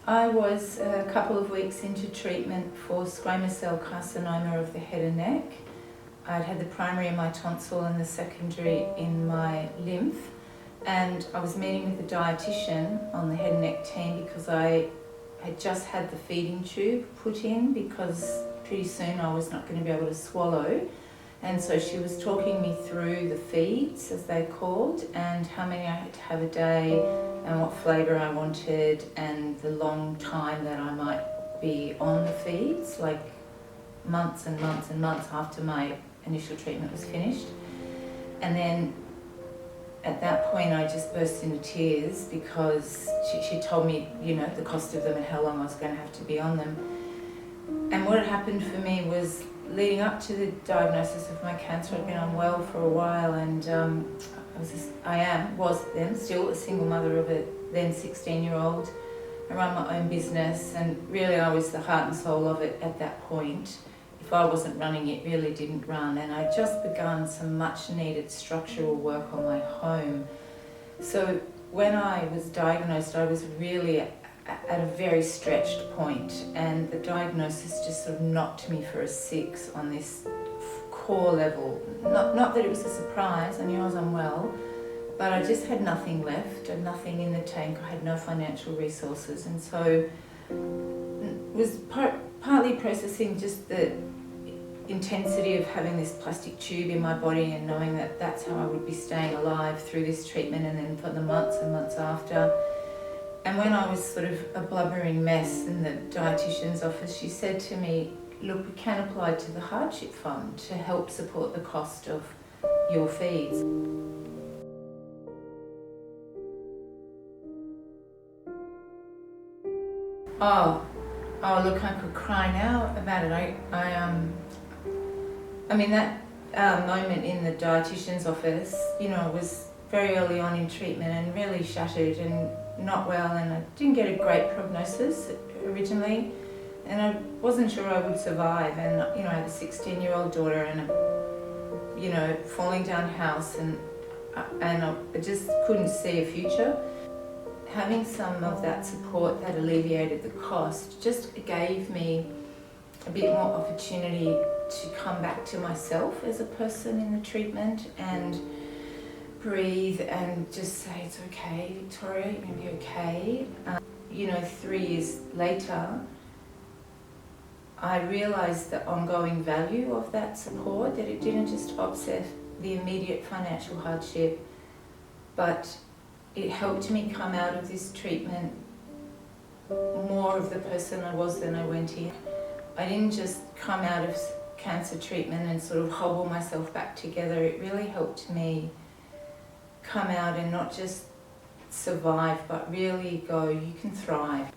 I was a couple of weeks into treatment for squamous cell carcinoma of the head and neck. I'd had the primary in my tonsil and the secondary in my lymph, and I was meeting with the dietitian on the head and neck team because I had just had the feeding tube put in because pretty soon I was not going to be able to swallow. And so she was talking me through the feeds, as they're called, and how many I had to have a day and what flavour I wanted and the long time that I might be on the feeds, like months and months and months after my initial treatment was finished. And then at that point I just burst into tears because she told me, the cost of them and how long I was going to have to be on them. And what had happened for me was, leading up to the diagnosis of my cancer, I'd been unwell for a while, and was then still a single mother of a then 16-year-old. I ran my own business, and really I was the heart and soul of it at that point. If I wasn't running, it really didn't run, and I'd just begun some much needed structural work on my home. So when I was diagnosed, I was really at a very stretched point, and the diagnosis just sort of knocked me for a 6 on this core level. Not that it was a surprise, I knew I was unwell, but I just had nothing left, and nothing in the tank. I had no financial resources, and so was partly processing just the intensity of having this plastic tube in my body and knowing that that's how I would be staying alive through this treatment and then for the months and months after. And when I was sort of a blubbering mess in the dietitian's office, she said to me, look, we can apply to the hardship fund to help support the cost of your feeds. Oh, look, I could cry now about it. I mean, that moment in the dietitian's office, was very early on in treatment and really shattered and not well, and I didn't get a great prognosis originally, and I wasn't sure I would survive, and I had a 16-year-old daughter and a falling down house, and I just couldn't see a future. Having some of that support that alleviated the cost just gave me a bit more opportunity to come back to myself as a person in the treatment and breathe and just say, it's okay, Victoria, you're going to be okay. 3 years later, I realised the ongoing value of that support, that it didn't just offset the immediate financial hardship, but it helped me come out of this treatment more of the person I was than I went in. I didn't just come out of cancer treatment and sort of hobble myself back together. It really helped me come out and not just survive, but really go, you can thrive.